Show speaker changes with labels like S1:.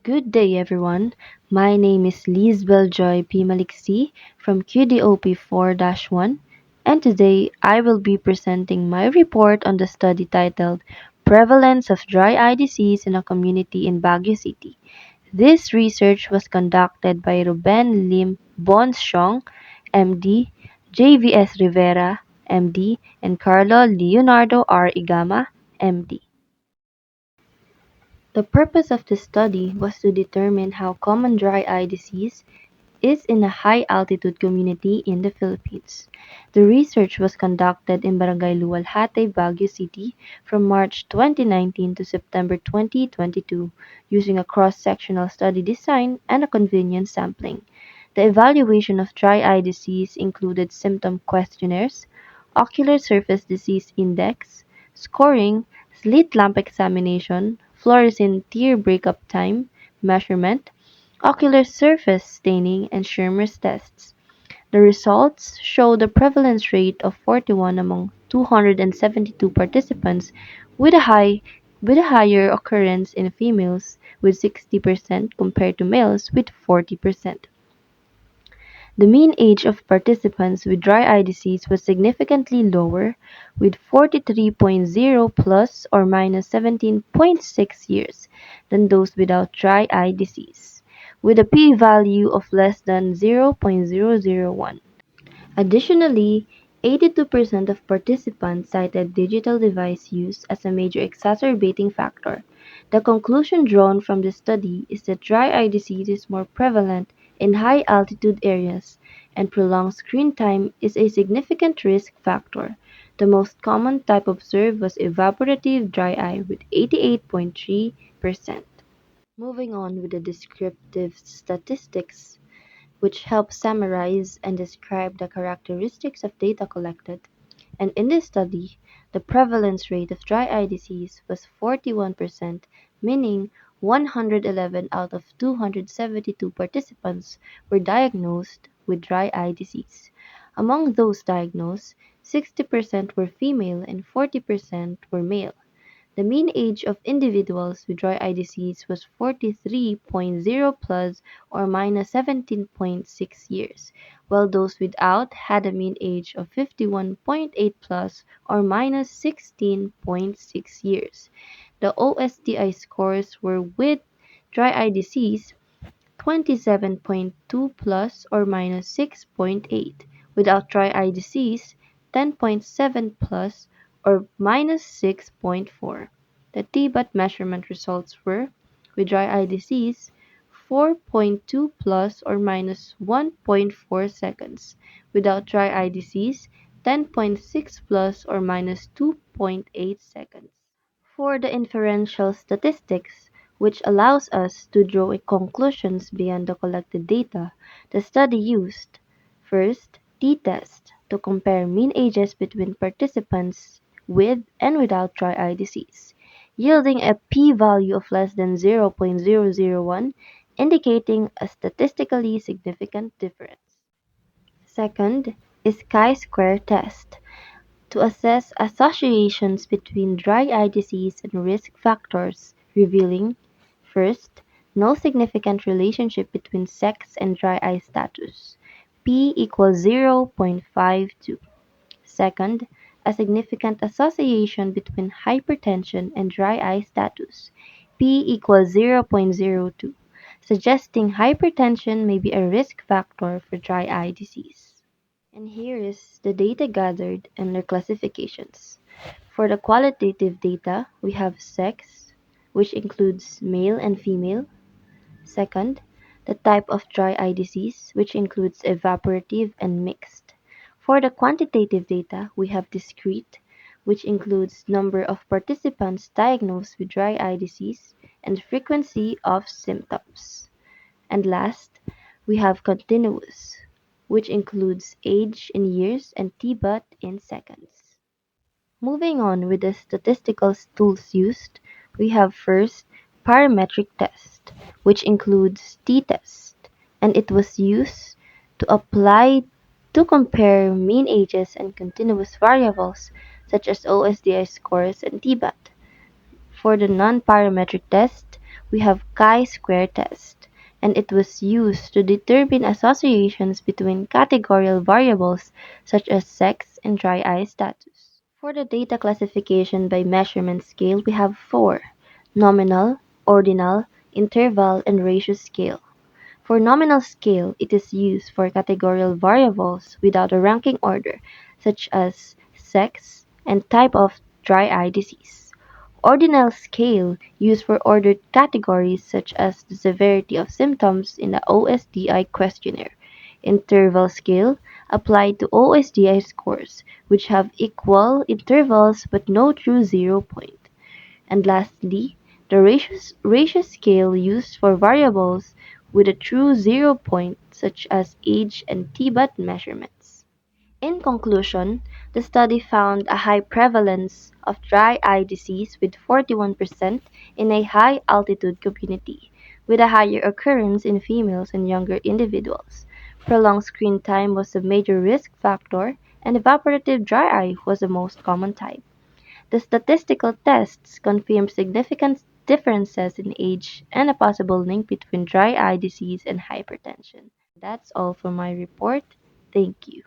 S1: Good day, everyone. My name is Leezbel Joy P. Maliksi from QDOP 4-1, and today I will be presenting my report on the study titled Prevalence of Dry Eye Disease in a Community in Baguio City. This research was conducted by Ruben Lim Bonsiong, MD, JVS Rivera, MD, and Carlo Leonardo R. Igama, MD. The purpose of the study was to determine how common dry eye disease is in a high-altitude community in the Philippines. The research was conducted in Barangay Luwalhate, Baguio City from March 2019 to September 2022 using a cross-sectional study design and a convenience sampling. The evaluation of dry eye disease included symptom questionnaires, ocular surface disease index, scoring, slit lamp examination, fluorescein tear breakup time measurement, ocular surface staining, and Schirmer's tests. The results show the prevalence rate of 41 among 272 participants with a higher occurrence in females with 60% compared to males with 40%. The mean age of participants with dry eye disease was significantly lower, with 43.0 plus or minus 17.6 years than those without dry eye disease, with a p-value of less than 0.001. Additionally, 82% of participants cited digital device use as a major exacerbating factor. The conclusion drawn from the study is that dry eye disease is more prevalent in high altitude areas, and prolonged screen time is a significant risk factor. The most common type observed was evaporative dry eye with 88.3%. Moving on with the descriptive statistics, which help summarize and describe the characteristics of data collected. And in this study, the prevalence rate of dry eye disease was 41%, meaning 111 out of 272 participants were diagnosed with dry eye disease. Among those diagnosed, 60% were female and 40% were male. The mean age of individuals with dry eye disease was 43.0 plus or minus 17.6 years, while those without had a mean age of 51.8 plus or minus 16.6 years. The OSDI scores were with dry eye disease 27.2 plus or minus 6.8, without dry eye disease 10.7 plus or minus 6.4. The TBAT measurement results were with dry eye disease 4.2 plus or minus 1.4 seconds, without dry eye disease 10.6 plus or minus 2.8 seconds. For the inferential statistics, which allows us to draw conclusions beyond the collected data, the study used first, t-test to compare mean ages between participants with and without dry eye disease, yielding a p-value of less than 0.001, indicating a statistically significant difference. Second is chi-square test to assess associations between dry eye disease and risk factors, revealing, first, no significant relationship between sex and dry eye status, p equals 0.52. Second, a significant association between hypertension and dry eye status, p equals 0.02, suggesting hypertension may be a risk factor for dry eye disease. And here is the data gathered and their classifications. For the qualitative data, we have sex, which includes male and female. Second, the type of dry eye disease, which includes evaporative and mixed. For the quantitative data, we have discrete, which includes number of participants diagnosed with dry eye disease and frequency of symptoms. And last, we have continuous, which includes age in years and TBAT in seconds. Moving on with the statistical tools used, we have first parametric test, which includes t-test, and it was used to apply to compare mean ages and continuous variables such as OSDI scores and TBAT. For the non-parametric test, we have chi-square test, and it was used to determine associations between categorical variables such as sex and dry eye status. For the data classification by measurement scale, we have four: nominal, ordinal, interval, and ratio scale. For nominal scale, it is used for categorical variables without a ranking order, such as sex and type of dry eye disease. Ordinal scale used for ordered categories such as the severity of symptoms in the OSDI questionnaire. Interval scale applied to OSDI scores, which have equal intervals but no true 0 point. And lastly, the ratio scale used for variables with a true 0 point such as age and T-BUT measurements. In conclusion, the study found a high prevalence of dry eye disease with 41% in a high altitude community, with a higher occurrence in females and younger individuals. Prolonged screen time was a major risk factor, and evaporative dry eye was the most common type. The statistical tests confirmed significant differences in age and a possible link between dry eye disease and hypertension. That's all for my report. Thank you.